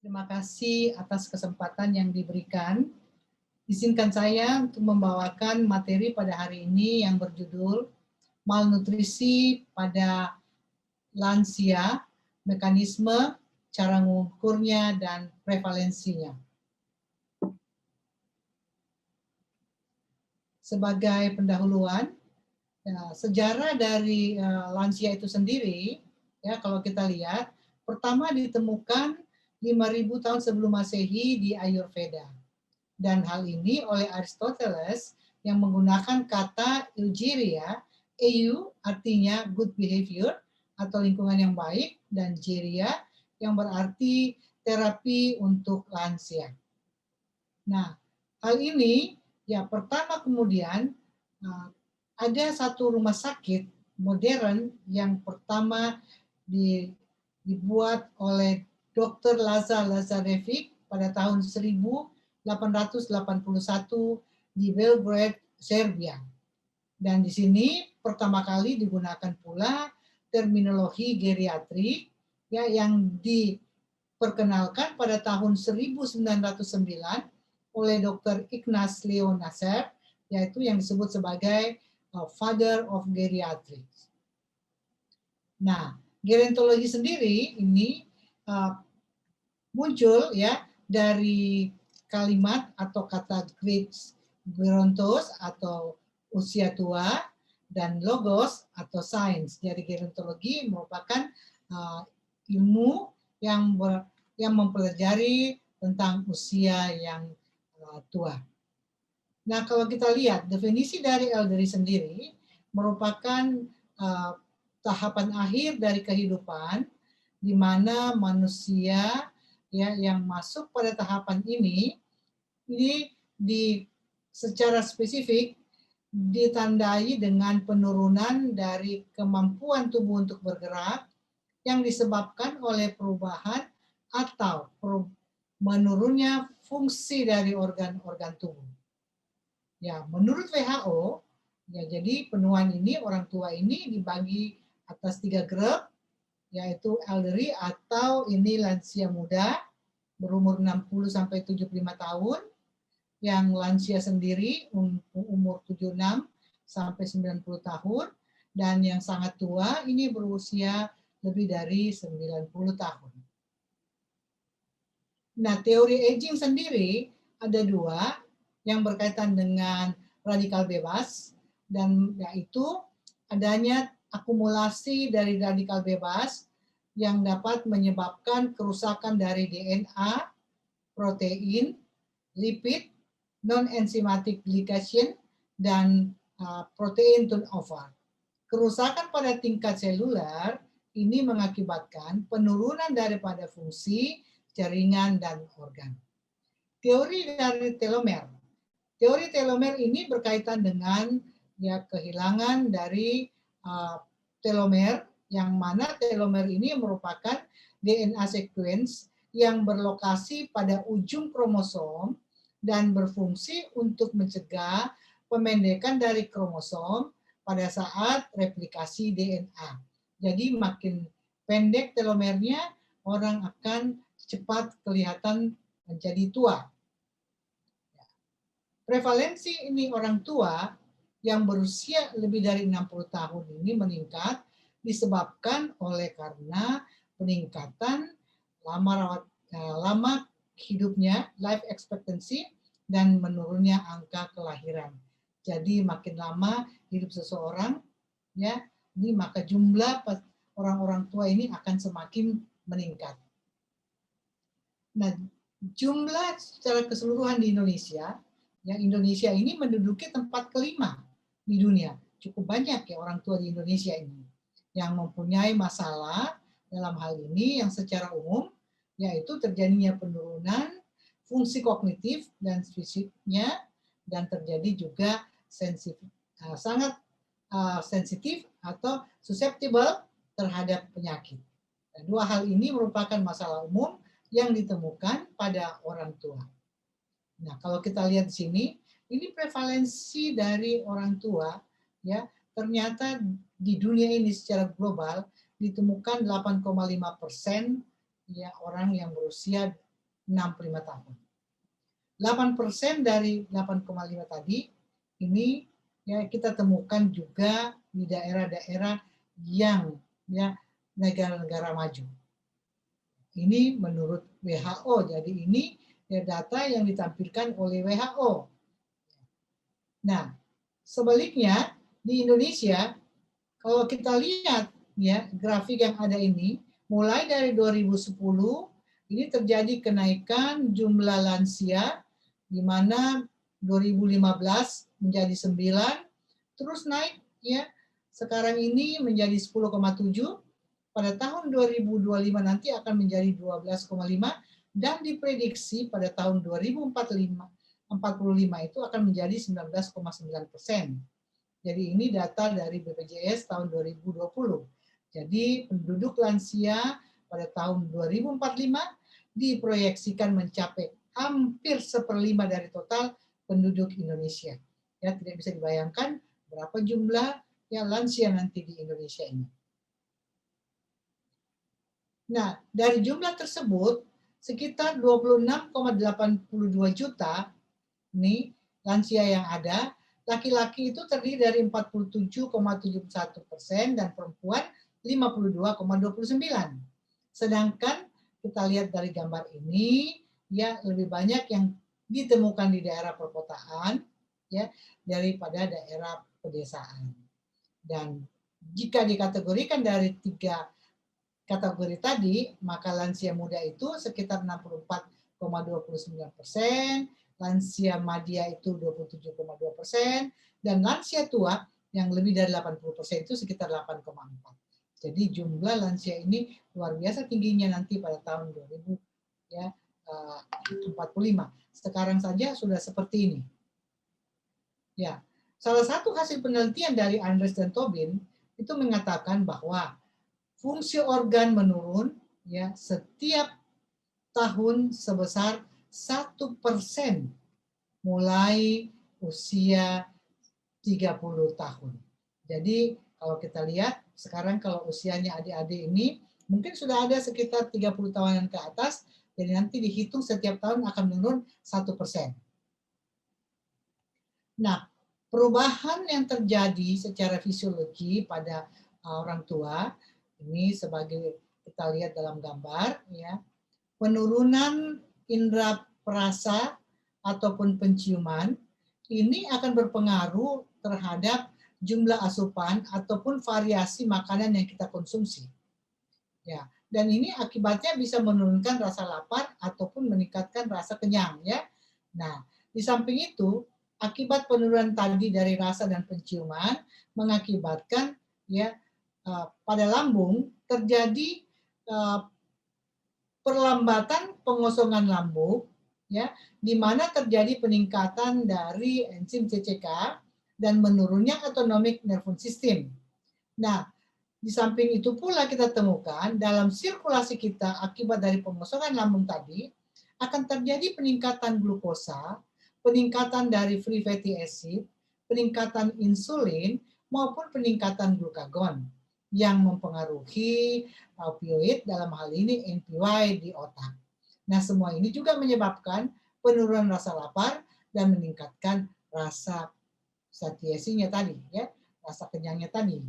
Terima kasih atas kesempatan yang diberikan. Izinkan saya untuk membawakan materi pada hari ini yang berjudul Malnutrisi pada Lansia, Mekanisme, Cara Mengukurnya, dan Prevalensinya. Sebagai pendahuluan, sejarah dari lansia itu sendiri, ya kalau kita lihat, pertama ditemukan 5.000 tahun sebelum Masehi di Ayurveda. Dan hal ini oleh Aristoteles yang menggunakan kata eugeria, eu artinya good behavior atau lingkungan yang baik, dan geria yang berarti terapi untuk lansia. Nah, hal ini ya pertama kemudian ada satu rumah sakit modern yang pertama dibuat oleh Dr. Lazar Lazarevic pada tahun 1881 di Belgrade, Serbia. Dan di sini pertama kali digunakan pula terminologi geriatrik ya yang diperkenalkan pada tahun 1909 oleh Dr. Ignaz Leo Nasser, yaitu yang disebut sebagai Father of Geriatrics. Nah, gerontologi sendiri ini muncul ya dari kalimat atau kata Greek gerontos atau usia tua dan logos atau sains. Jadi gerontologi merupakan ilmu yang mempelajari tentang usia yang tua. Nah, kalau kita lihat definisi dari elderly sendiri merupakan tahapan akhir dari kehidupan di mana manusia ya yang masuk pada tahapan ini secara spesifik ditandai dengan penurunan dari kemampuan tubuh untuk bergerak yang disebabkan oleh perubahan atau menurunnya fungsi dari organ-organ tubuh. Ya, menurut WHO, ya jadi penuaan ini orang tua ini dibagi atas 3 grup, yaitu elderly atau ini lansia muda berumur 60 sampai 75 tahun, yang lansia sendiri umur 76 sampai 90 tahun, dan yang sangat tua ini berusia lebih dari 90 tahun. Nah, teori aging sendiri ada 2 yang berkaitan dengan radikal bebas, dan yaitu adanya akumulasi dari radikal bebas yang dapat menyebabkan kerusakan dari DNA, protein, lipid, non-enzymatic glycation, dan protein turnover. Kerusakan pada tingkat seluler ini mengakibatkan penurunan daripada fungsi jaringan dan organ. Teori dari telomer. Teori telomer ini berkaitan dengan ya kehilangan dari telomer, yang mana telomer ini merupakan DNA sequence yang berlokasi pada ujung kromosom dan berfungsi untuk mencegah pemendekan dari kromosom pada saat replikasi DNA. Jadi makin pendek telomernya, orang akan cepat kelihatan menjadi tua. Prevalensi ini orang tua yang berusia lebih dari 60 tahun ini meningkat disebabkan oleh karena peningkatan lama hidupnya, life expectancy, dan menurunnya angka kelahiran. Jadi makin lama hidup seseorang, ya, ini maka jumlah orang-orang tua ini akan semakin meningkat. Nah, jumlah secara keseluruhan di Indonesia, yang Indonesia ini menduduki tempat kelima di dunia. Cukup banyak ya orang tua di Indonesia ini yang mempunyai masalah dalam hal ini yang secara umum, yaitu terjadinya penurunan fungsi kognitif dan fisiknya, dan terjadi juga sangat sensitif atau susceptible terhadap penyakit. Dan 2 hal ini merupakan masalah umum yang ditemukan pada orang tua. Nah, kalau kita lihat di sini, ini prevalensi dari orang tua, ya ternyata di dunia ini secara global ditemukan 8,5% ya orang yang berusia 65 tahun. 8% dari 8,5 tadi ini ya kita temukan juga di daerah-daerah yang ya negara-negara maju. Ini menurut WHO. Jadi ini ya data yang ditampilkan oleh WHO. Nah, sebaliknya di Indonesia kalau kita lihat ya grafik yang ada ini mulai dari 2010 ini terjadi kenaikan jumlah lansia di mana 2015 menjadi 9 terus naik ya sekarang ini menjadi 10,7 pada tahun 2025 nanti akan menjadi 12,5 dan diprediksi pada tahun 2045 itu akan menjadi 19,9%. Jadi ini data dari BPJS tahun 2020. Jadi penduduk lansia pada tahun 2045 diproyeksikan mencapai hampir 1/5 dari total penduduk Indonesia. Ya, tidak bisa dibayangkan berapa jumlah yang lansia nanti di Indonesia ini. Nah, dari jumlah tersebut sekitar 26,82 juta nih lansia yang ada. Laki-laki itu terdiri dari 47,71% dan perempuan 52,29%. Sedangkan kita lihat dari gambar ini, ya lebih banyak yang ditemukan di daerah perkotaan ya daripada daerah pedesaan. Dan jika dikategorikan dari 3 kategori tadi, maka lansia muda itu sekitar 64,29%, lansia madya itu 27,2%, dan lansia tua yang lebih dari 80% itu sekitar 8,4%. Jadi jumlah lansia ini luar biasa tingginya nanti pada tahun 2045. Sekarang saja sudah seperti ini. Ya, salah satu hasil penelitian dari Andres dan Tobin itu mengatakan bahwa fungsi organ menurun ya setiap tahun sebesar 1% mulai usia 30 tahun. Jadi kalau kita lihat sekarang kalau usianya adik-adik ini mungkin sudah ada sekitar 30 tahunan ke atas, jadi nanti dihitung setiap tahun akan menurun 1%. Nah, perubahan yang terjadi secara fisiologi pada orang tua ini sebagai kita lihat dalam gambar ya. Penurunan indera perasa ataupun penciuman ini akan berpengaruh terhadap jumlah asupan ataupun variasi makanan yang kita konsumsi. Ya, dan ini akibatnya bisa menurunkan rasa lapar ataupun meningkatkan rasa kenyang ya. Nah, di samping itu akibat penurunan tadi dari rasa dan penciuman mengakibatkan ya pada lambung terjadi perlambatan pengosongan lambung ya di mana terjadi peningkatan dari enzim CCK dan menurunnya autonomic nervous system. Nah, di samping itu pula kita temukan dalam sirkulasi kita akibat dari pengosongan lambung tadi akan terjadi peningkatan glukosa, peningkatan dari free fatty acid, peningkatan insulin maupun peningkatan glukagon yang mempengaruhi opioid dalam hal ini NPY di otak. Nah, semua ini juga menyebabkan penurunan rasa lapar dan meningkatkan rasa satiasinya tadi, ya, rasa kenyangnya tadi.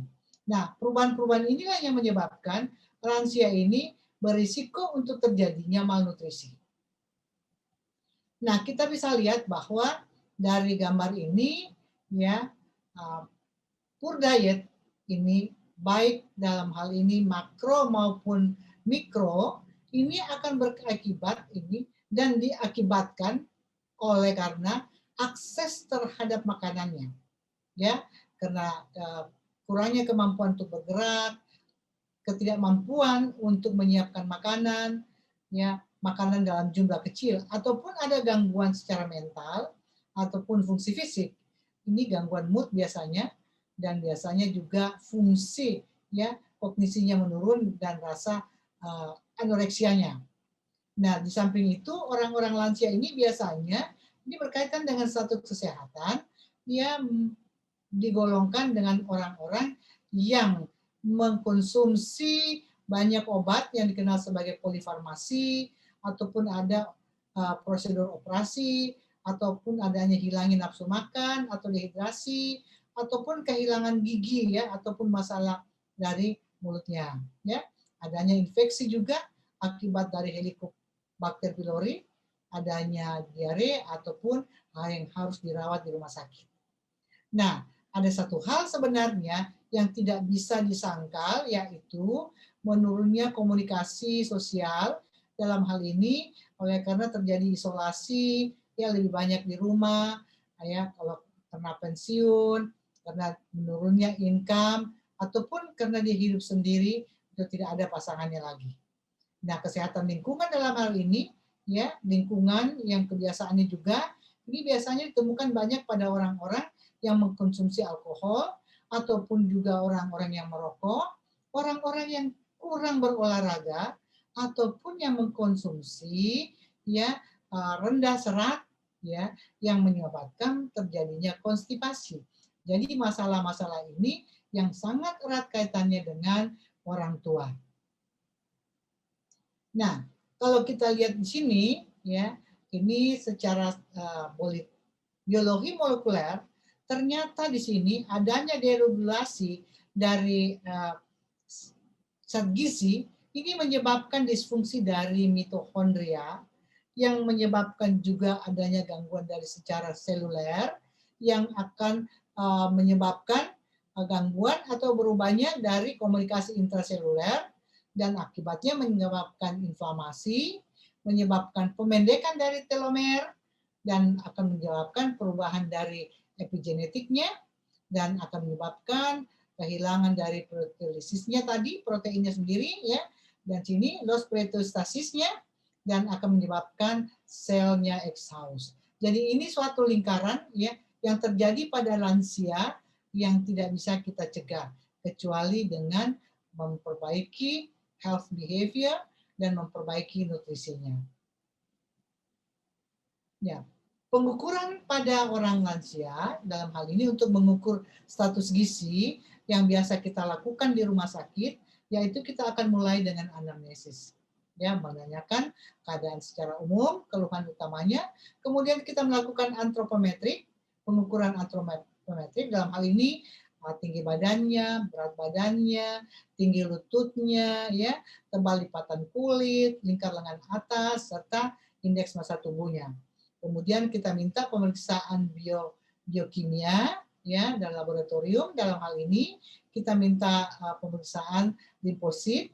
Nah, perubahan-perubahan inilah yang menyebabkan lansia ini berisiko untuk terjadinya malnutrisi. Nah, kita bisa lihat bahwa dari gambar ini, ya, poor diet ini baik dalam hal ini makro maupun mikro ini akan berakibat ini dan diakibatkan oleh karena akses terhadap makanannya ya karena kurangnya kemampuan untuk bergerak, ketidakmampuan untuk menyiapkan makanan ya makanan dalam jumlah kecil ataupun ada gangguan secara mental ataupun fungsi fisik. Ini gangguan mood biasanya dan biasanya juga fungsi ya kognisinya menurun dan rasa anoreksianya. Nah, di samping itu orang-orang lansia ini biasanya ini berkaitan dengan status kesehatan, dia digolongkan dengan orang-orang yang mengkonsumsi banyak obat yang dikenal sebagai polifarmasi ataupun ada prosedur operasi, ataupun adanya hilangin nafsu makan atau dehidrasi, ataupun kehilangan gigi ya, ataupun masalah dari mulutnya ya. Adanya infeksi juga akibat dari Helicobacter pylori, adanya diare ataupun yang harus dirawat di rumah sakit. Nah, ada satu hal sebenarnya yang tidak bisa disangkal, yaitu menurunnya komunikasi sosial dalam hal ini oleh karena terjadi isolasi, ya lebih banyak di rumah, ya kalau karena pensiun, karena menurunnya income, ataupun karena dia hidup sendiri, itu tidak ada pasangannya lagi. Nah, kesehatan lingkungan dalam hal ini, ya lingkungan yang kebiasaannya juga, ini biasanya ditemukan banyak pada orang-orang yang mengkonsumsi alkohol, ataupun juga orang-orang yang merokok, orang-orang yang kurang berolahraga, ataupun yang mengkonsumsi ya rendah serat, ya yang menyebabkan terjadinya konstipasi. Jadi masalah-masalah ini yang sangat erat kaitannya dengan orang tua. Nah, kalau kita lihat di sini, ya, ini secara biologi molekuler, ternyata di sini adanya deregulasi dari zat gizi ini menyebabkan disfungsi dari mitokondria, yang menyebabkan juga adanya gangguan dari secara seluler, yang akan menyebabkan gangguan atau berubahnya dari komunikasi intraseluler, dan akibatnya menyebabkan inflamasi, menyebabkan pemendekan dari telomer, dan akan menyebabkan perubahan dari epigenetiknya, dan akan menyebabkan kehilangan dari proteolisisnya tadi, proteinnya sendiri, ya, dan sini loss proteostasisnya, dan akan menyebabkan selnya exhaust. Jadi ini suatu lingkaran ya yang terjadi pada lansia yang tidak bisa kita cegah kecuali dengan memperbaiki health behavior dan memperbaiki nutrisinya. Ya, pengukuran pada orang lansia dalam hal ini untuk mengukur status gizi yang biasa kita lakukan di rumah sakit, yaitu kita akan mulai dengan anamnesis. Ya, menanyakan keadaan secara umum, keluhan utamanya, kemudian kita melakukan antropometrik, pengukuran antropometrik dalam hal ini tinggi badannya, berat badannya, tinggi lututnya, ya, tebal lipatan kulit, lingkar lengan atas, serta indeks massa tubuhnya. Kemudian kita minta pemeriksaan biokimia ya dalam laboratorium. Dalam hal ini kita minta pemeriksaan limfosit,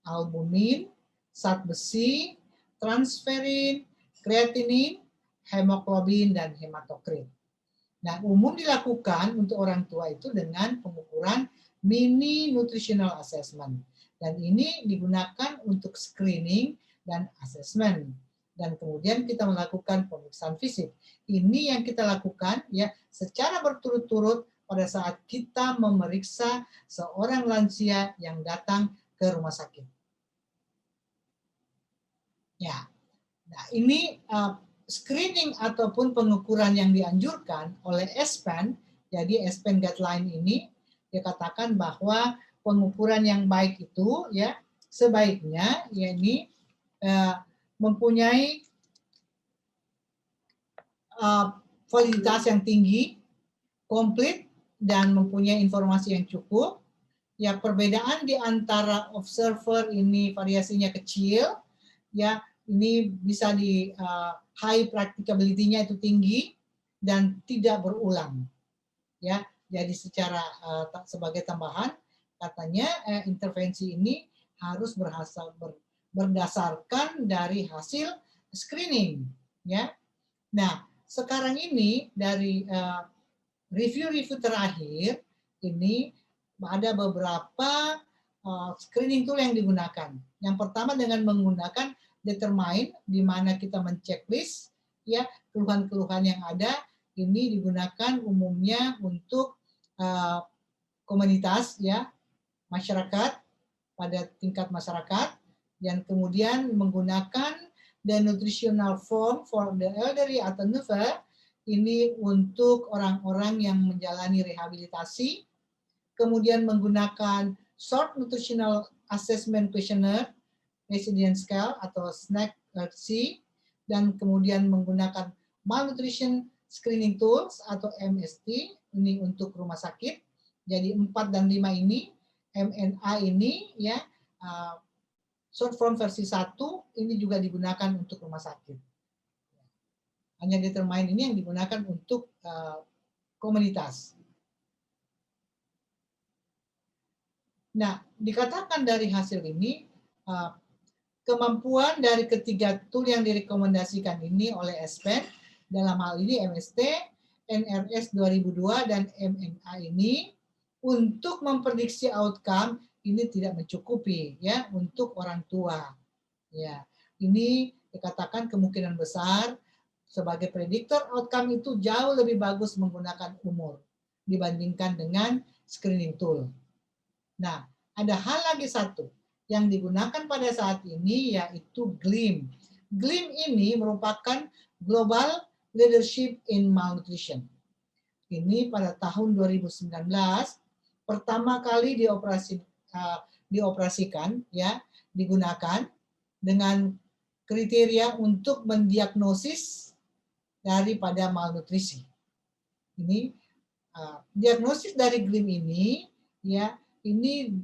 albumin, zat besi, transferin, kreatinin, hemoglobin, dan hematokrit. Nah, umum dilakukan untuk orang tua itu dengan pengukuran mini nutritional assessment. Dan ini digunakan untuk screening dan assessment. Dan kemudian kita melakukan pemeriksaan fisik. Ini yang kita lakukan ya secara berturut-turut pada saat kita memeriksa seorang lansia yang datang ke rumah sakit. Ya, nah ini screening ataupun pengukuran yang dianjurkan oleh ESPEN, jadi ESPEN guideline ini dikatakan bahwa pengukuran yang baik itu ya sebaiknya ya ini mempunyai validitas yang tinggi, komplit, dan mempunyai informasi yang cukup. Ya, perbedaan di antara observer ini variasinya kecil, ya ini bisa di high practicability-nya itu tinggi dan tidak berulang. Ya, jadi secara sebagai tambahan katanya intervensi ini harus berdasarkan dari hasil screening, ya. Nah, sekarang ini dari review-review terakhir ini ada beberapa screening tool yang digunakan. Yang pertama dengan menggunakan Determine, di mana kita menceklis ya keluhan-keluhan yang ada. Ini digunakan umumnya untuk komunitas ya masyarakat pada tingkat masyarakat, dan kemudian menggunakan the nutritional form for the elderly atau NUFA ini untuk orang-orang yang menjalani rehabilitasi, kemudian menggunakan short nutritional assessment questionnaire, resident scale atau SNAC-C, dan kemudian menggunakan malnutrition screening tools atau MST ini untuk rumah sakit. Jadi 4 dan 5 ini, MNA ini ya short form versi 1 ini juga digunakan untuk rumah sakit. Hanya determine ini yang digunakan untuk komunitas. Nah, dikatakan dari hasil ini kemampuan dari ketiga tool yang direkomendasikan ini oleh ESPEN, dalam hal ini MST, NRS 2002, dan MNA ini untuk memprediksi outcome ini tidak mencukupi ya untuk orang tua. Ya, ini dikatakan kemungkinan besar sebagai prediktor outcome itu jauh lebih bagus menggunakan umur dibandingkan dengan screening tool. Nah, ada hal lagi satu yang digunakan pada saat ini yaitu GLIM. GLIM ini merupakan Global Leadership in Malnutrition. Ini pada tahun 2019 pertama kali dioperasikan ya, digunakan dengan kriteria untuk mendiagnosis daripada malnutrisi. Ini diagnosis dari GLIM ini ya, ini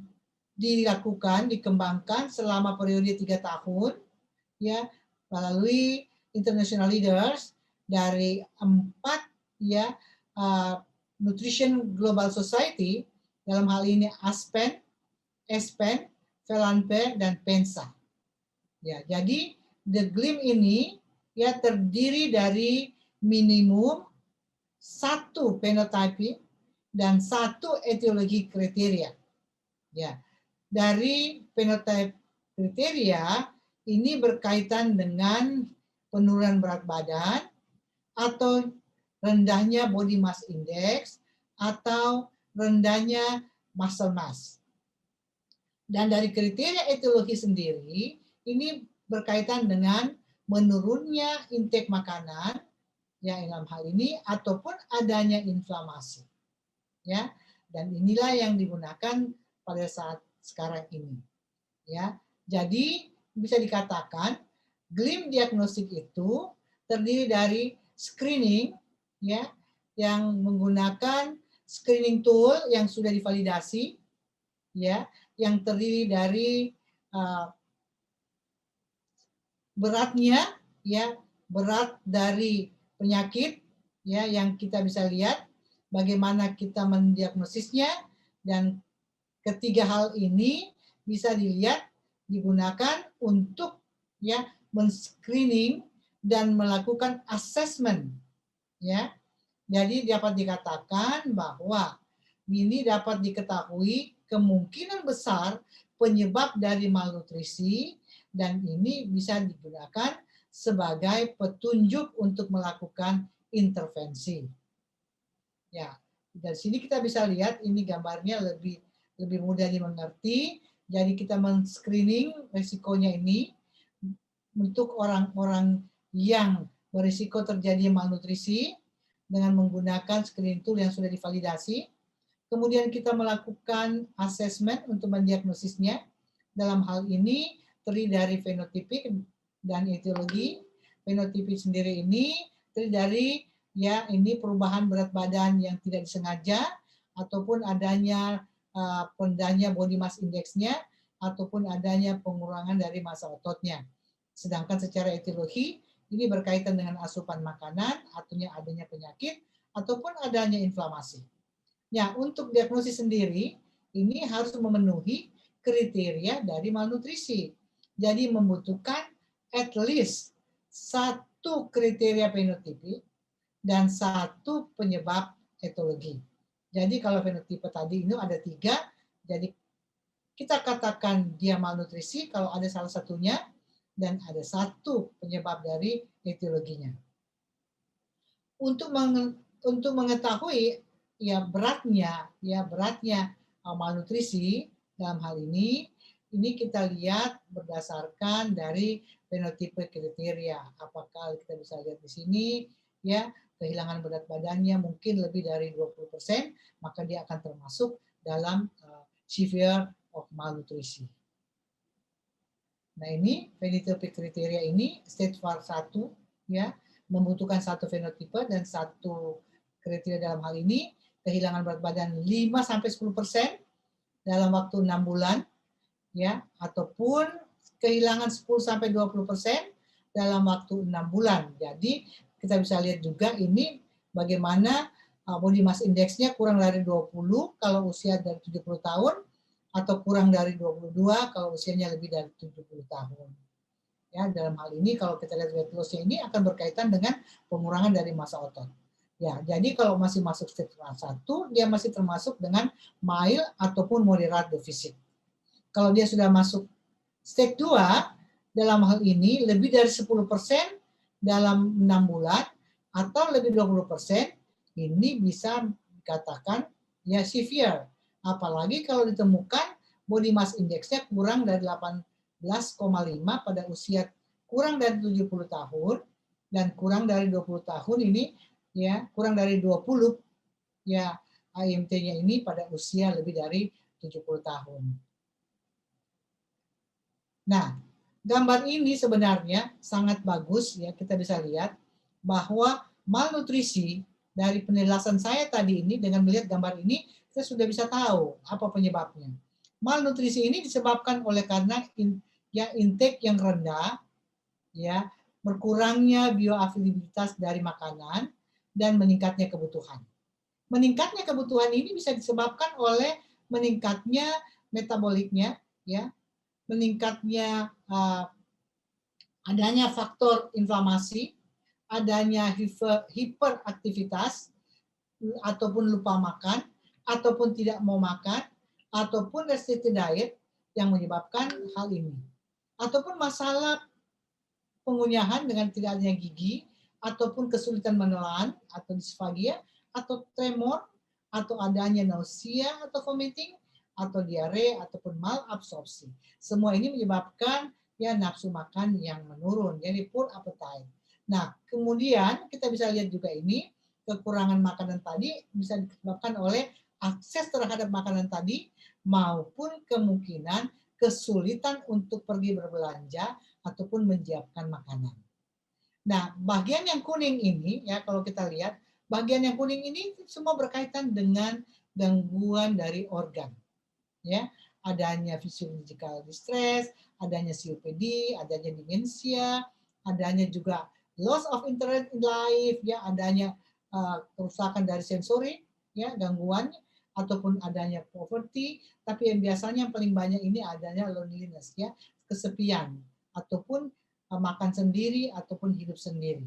dilakukan, dikembangkan selama periode 3 tahun ya melalui international leaders dari 4 ya Nutrition Global Society, dalam hal ini ASPEN, ESPEN, Felanpe, dan PENSA. Ya, jadi the GLIM ini ya terdiri dari minimum 1 phenotype dan 1 etiologi kriteria. Ya, dari phenotype kriteria ini berkaitan dengan penurunan berat badan atau rendahnya body mass index atau rendahnya muscle mass. Dan dari kriteria etiologi sendiri ini berkaitan dengan menurunnya intake makanan ya dalam hal ini ataupun adanya inflamasi. Ya, dan inilah yang digunakan pada saat sekarang ini. Ya, jadi bisa dikatakan GLIM diagnostik itu terdiri dari screening ya yang menggunakan screening tool yang sudah divalidasi ya, yang terdiri dari beratnya ya, berat dari penyakit ya yang kita bisa lihat bagaimana kita mendiagnosisnya, dan ketiga hal ini bisa dilihat digunakan untuk ya men-screening dan melakukan assessment ya. Jadi dapat dikatakan bahwa ini dapat diketahui kemungkinan besar penyebab dari malnutrisi, dan ini bisa digunakan sebagai petunjuk untuk melakukan intervensi. Ya, dari sini kita bisa lihat ini gambarnya lebih mudah dimengerti. Jadi kita men-screening resikonya ini untuk orang-orang yang berisiko terjadi malnutrisi dengan menggunakan screening tool yang sudah divalidasi. Kemudian kita melakukan assessment untuk mendiagnosisnya. Dalam hal ini terdiri dari fenotipik dan etiologi. Fenotipik sendiri ini terdiri dari ya ini perubahan berat badan yang tidak disengaja ataupun adanya rendahnya body mass index-nya ataupun adanya pengurangan dari massa ototnya. Sedangkan secara etiologi ini berkaitan dengan asupan makanan, artinya adanya penyakit ataupun adanya inflamasi. Ya, untuk diagnosis sendiri ini harus memenuhi kriteria dari malnutrisi. Jadi membutuhkan at least 1 kriteria fenotipik dan 1 penyebab etiologi. Jadi kalau fenotipe tadi ini ada 3, jadi kita katakan dia malnutrisi kalau ada salah satunya dan ada 1 penyebab dari etiologinya. Untuk mengetahui ya beratnya malnutrisi dalam hal ini kita lihat berdasarkan dari fenotipe kriteria. Apakah kita bisa lihat di sini ya kehilangan berat badannya mungkin lebih dari 20%, maka dia akan termasuk dalam severe of malnutrition. Nah, ini fenotipe kriteria ini stage 1 ya, membutuhkan satu fenotipe dan satu kriteria dalam hal ini kehilangan berat badan 5 sampai 10% dalam waktu 6 bulan ya, ataupun kehilangan 10 sampai 20% dalam waktu 6 bulan. Jadi kita bisa lihat juga ini bagaimana body mass index-nya kurang dari 20 kalau usia dari 70 tahun atau kurang dari 22 kalau usianya lebih dari 70 tahun. Ya, dalam hal ini kalau kita lihat weight loss-nya ini akan berkaitan dengan pengurangan dari massa otot. Ya, jadi kalau masih masuk stage 1, dia masih termasuk dengan mild ataupun moderate deficit. Kalau dia sudah masuk stage 2, dalam hal ini lebih dari 10% dalam 6 bulan atau lebih 20%, ini bisa dikatakan ya severe. Apalagi kalau ditemukan body mass index-nya kurang dari 18,5 pada usia kurang dari 70 tahun dan kurang dari 20 tahun ini ya, kurang dari 20 ya AMT-nya ini pada usia lebih dari 70 tahun. Nah, gambar ini sebenarnya sangat bagus ya, kita bisa lihat bahwa malnutrisi dari penjelasan saya tadi ini dengan melihat gambar ini kita sudah bisa tahu apa penyebabnya. Malnutrisi ini disebabkan oleh karena intake yang rendah ya, berkurangnya bioavailabilitas dari makanan dan meningkatnya kebutuhan. Meningkatnya kebutuhan ini bisa disebabkan oleh meningkatnya metaboliknya ya, meningkatnya adanya faktor inflamasi, adanya hiperaktivitas, ataupun lupa makan, ataupun tidak mau makan, ataupun restricted diet yang menyebabkan hal ini. Ataupun masalah pengunyahan dengan tidak adanya gigi, ataupun kesulitan menelan, atau disfagia, atau tremor, atau adanya nausea atau vomiting, atau diare, ataupun malabsorpsi. Semua ini menyebabkan ya nafsu makan yang menurun, jadi poor appetite. Nah, kemudian kita bisa lihat juga ini, kekurangan makanan tadi bisa disebabkan oleh akses terhadap makanan tadi, maupun kemungkinan kesulitan untuk pergi berbelanja ataupun menyiapkan makanan. Nah, bagian yang kuning ini ya kalau kita lihat, bagian yang kuning ini semua berkaitan dengan gangguan dari organ. Ya, adanya physiological distress, adanya COPD, adanya demensia, adanya juga loss of interest in life, ya, adanya kerusakan dari sensori, ya, gangguan ataupun adanya poverty, tapi yang biasanya yang paling banyak ini adanya loneliness, ya, kesepian ataupun makan sendiri ataupun hidup sendiri.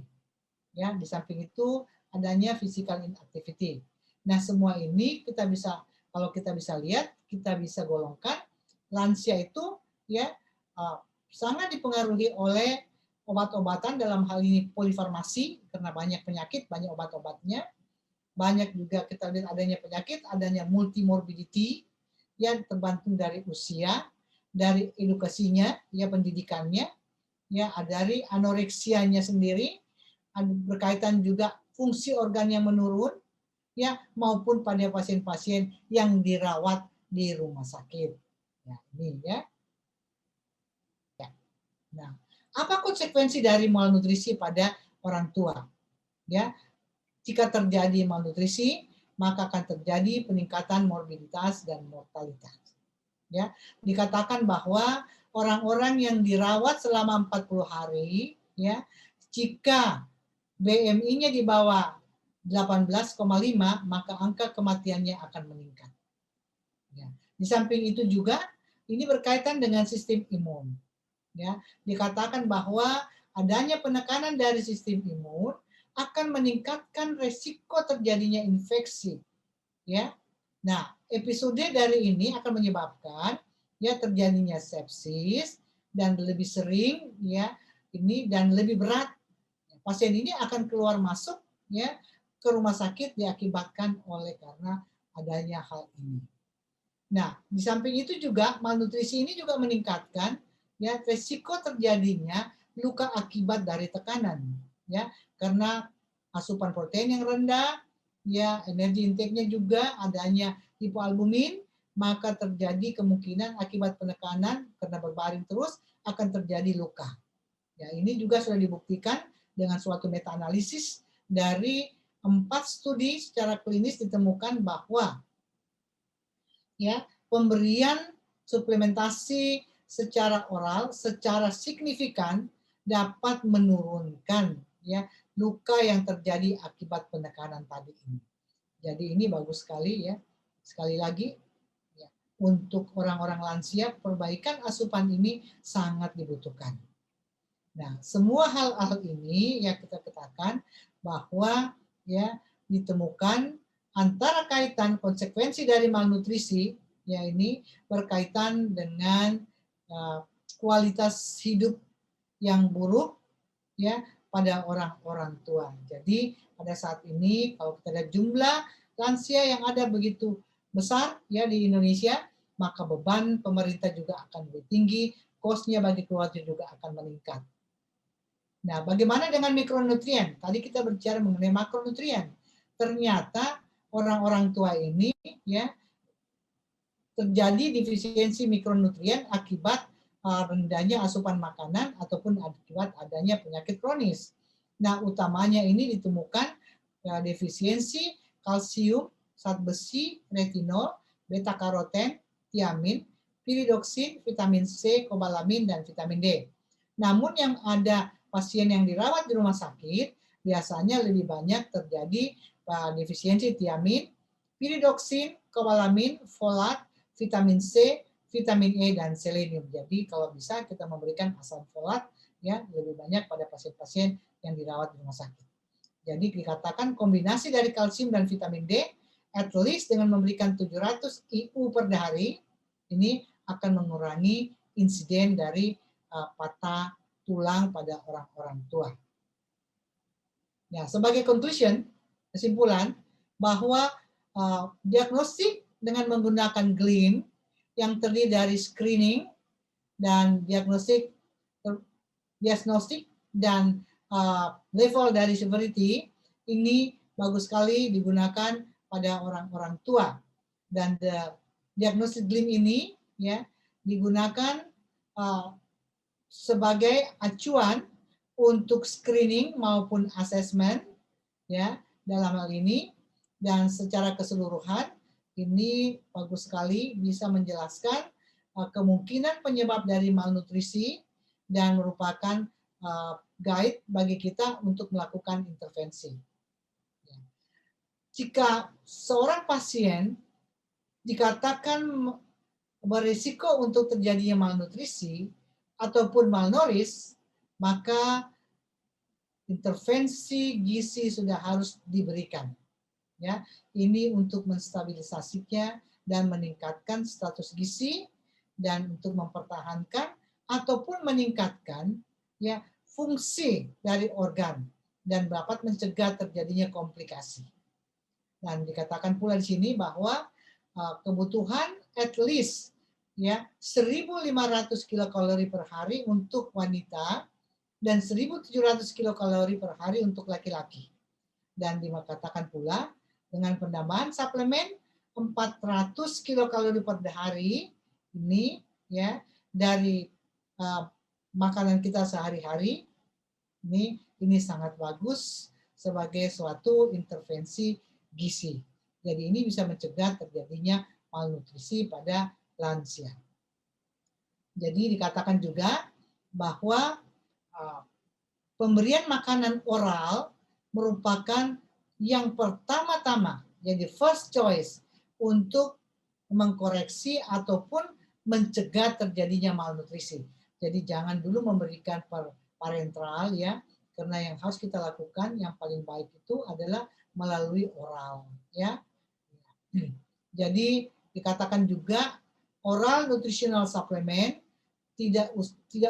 Ya, di samping itu adanya physical inactivity. Nah, semua ini kita bisa, kalau kita bisa lihat, kita bisa golongkan lansia itu ya sangat dipengaruhi oleh obat-obatan, dalam hal ini polifarmasi karena banyak penyakit, banyak obat-obatnya. Banyak juga kita lihat adanya penyakit, adanya multimorbidity yang tergantung dari usia, dari edukasinya, ya pendidikannya, ya dari anoreksianya sendiri, berkaitan juga fungsi organ yang menurun, ya maupun pada pasien-pasien yang dirawat di rumah sakit. Ya, ini ya. Ya. Nah, apa konsekuensi dari malnutrisi pada orang tua? Ya, jika terjadi malnutrisi, maka akan terjadi peningkatan morbiditas dan mortalitas. Ya, dikatakan bahwa orang-orang yang dirawat selama 40 hari, ya, jika BMI-nya di bawah 18,5, maka angka kematiannya akan meningkat. Ya. Di samping itu juga ini berkaitan dengan sistem imun. Ya, dikatakan bahwa adanya penekanan dari sistem imun akan meningkatkan resiko terjadinya infeksi. Ya. Nah, episode dari ini akan menyebabkan ya terjadinya sepsis dan lebih sering ya ini dan lebih berat. Pasien ini akan keluar masuk ya ke rumah sakit diakibatkan oleh karena adanya hal ini. Nah, di samping itu juga malnutrisi ini juga meningkatkan ya resiko terjadinya luka akibat dari tekanan ya, karena asupan protein yang rendah, ya energi intake-nya juga adanya hipoalbumin, maka terjadi kemungkinan akibat penekanan karena berbaring terus akan terjadi luka. Ya, ini juga sudah dibuktikan dengan suatu meta-analisis dari 4 studi secara klinis ditemukan bahwa ya pemberian suplementasi secara oral secara signifikan dapat menurunkan ya luka yang terjadi akibat penekanan tadi ini. Jadi ini bagus sekali ya. Sekali lagi ya, untuk orang-orang lansia perbaikan asupan ini sangat dibutuhkan. Nah, semua hal-hal ini yang kita katakan bahwa ya ditemukan antara kaitan konsekuensi dari malnutrisi ya ini berkaitan dengan kualitas hidup yang buruk ya pada orang-orang tua. Jadi pada saat ini kalau kita lihat jumlah lansia yang ada begitu besar ya di Indonesia, maka beban pemerintah juga akan lebih tinggi, kosnya bagi keluarga juga akan meningkat. Nah, bagaimana dengan mikronutrien? Tadi kita berbicara mengenai makronutrien. Ternyata orang-orang tua ini ya terjadi defisiensi mikronutrien akibat rendahnya asupan makanan ataupun akibat adanya penyakit kronis. Nah, utamanya ini ditemukan defisiensi kalsium, zat besi, retinol, beta karoten, tiamin, piridoksin, vitamin C, kobalamin, dan vitamin D. Namun yang ada pasien yang dirawat di rumah sakit biasanya lebih banyak terjadi defisiensi tiamin, piridoksin, kobalamin, folat, vitamin C, vitamin E, dan selenium. Jadi kalau bisa kita memberikan asam folat ya lebih banyak pada pasien-pasien yang dirawat di rumah sakit. Jadi dikatakan kombinasi dari kalsium dan vitamin D at least dengan memberikan 700 IU per hari ini akan mengurangi insiden dari patah tulang pada orang-orang tua. Nah, sebagai conclusion, kesimpulan bahwa diagnostik dengan menggunakan GLIM yang terdiri dari screening dan diagnostik dan level dari severity ini bagus sekali digunakan pada orang-orang tua, dan diagnostik GLIM ini ya digunakan sebagai acuan untuk screening maupun assessment ya dalam hal ini, dan secara keseluruhan ini bagus sekali bisa menjelaskan kemungkinan penyebab dari malnutrisi dan merupakan guide bagi kita untuk melakukan intervensi. Jika seorang pasien dikatakan berisiko untuk terjadinya malnutrisi ataupun malnourished, maka intervensi gizi sudah harus diberikan. Ya, ini untuk menstabilisasinya dan meningkatkan status gizi dan untuk mempertahankan ataupun meningkatkan ya fungsi dari organ dan dapat mencegah terjadinya komplikasi. Dan dikatakan pula di sini bahwa kebutuhan at least ya 1.500 kilokalori per hari untuk wanita dan 1.700 kilokalori per hari untuk laki-laki. Dan dikatakan pula dengan penambahan suplemen 400 kilokalori per hari ini ya dari makanan kita sehari-hari ini sangat bagus sebagai suatu intervensi gizi. Jadi ini bisa mencegah terjadinya malnutrisi pada lansia. Jadi dikatakan juga bahwa pemberian makanan oral merupakan yang pertama-tama, jadi first choice untuk mengkoreksi ataupun mencegah terjadinya malnutrisi. Jadi jangan dulu memberikan parenteral ya, karena yang harus kita lakukan yang paling baik itu adalah melalui oral ya. Jadi dikatakan juga oral nutritional supplement tidak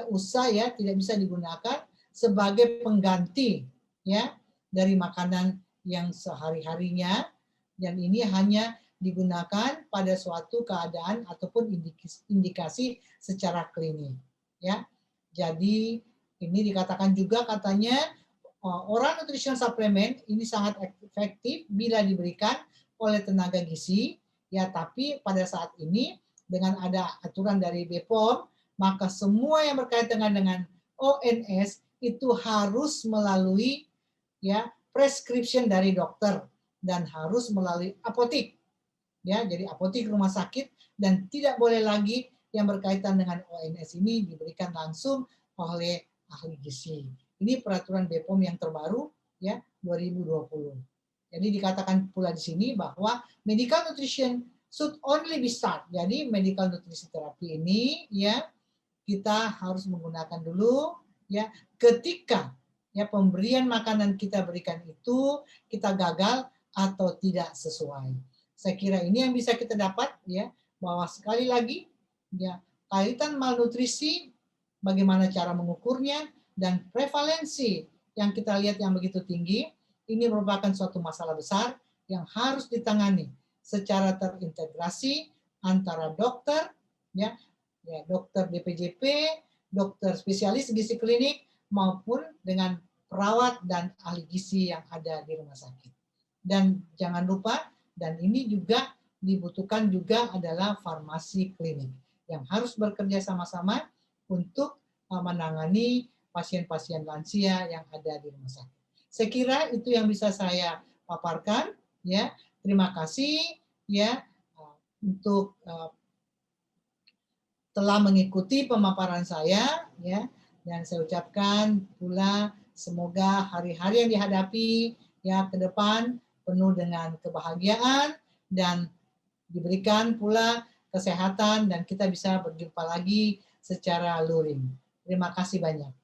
usah ya, tidak bisa digunakan sebagai pengganti ya dari makanan yang sehari-harinya, dan ini hanya digunakan pada suatu keadaan ataupun indikasi secara klinis ya. Jadi ini dikatakan juga katanya oral nutrition supplement ini sangat efektif bila diberikan oleh tenaga gizi ya, tapi pada saat ini dengan ada aturan dari BPOM maka semua yang berkaitan dengan ONS itu harus melalui ya prescription dari dokter dan harus melalui apotik. Ya, jadi apotik rumah sakit dan tidak boleh lagi yang berkaitan dengan ONS ini diberikan langsung oleh ahli gizi. Ini peraturan BPOM yang terbaru ya 2020. Jadi dikatakan pula di sini bahwa medical nutrition should only be start. Jadi medical nutrition therapy ini ya kita harus menggunakan dulu ya ketika ya pemberian makanan kita berikan itu kita gagal atau tidak sesuai. Saya kira ini yang bisa kita dapat ya bahwa sekali lagi ya kaitan malnutrisi bagaimana cara mengukurnya dan prevalensi yang kita lihat yang begitu tinggi ini merupakan suatu masalah besar yang harus ditangani secara terintegrasi antara dokter ya dokter DPJP, dokter spesialis gizi klinik maupun dengan perawat dan ahli gizi yang ada di rumah sakit. Dan jangan lupa dan ini juga dibutuhkan juga adalah farmasi klinik yang harus bekerja sama-sama untuk menangani pasien-pasien lansia yang ada di rumah sakit. Saya kira itu yang bisa saya paparkan ya. Terima kasih ya untuk telah mengikuti pemaparan saya ya dan saya ucapkan pula semoga hari-hari yang dihadapi ya ke depan penuh dengan kebahagiaan dan diberikan pula kesehatan dan kita bisa berjumpa lagi secara luring. Terima kasih banyak.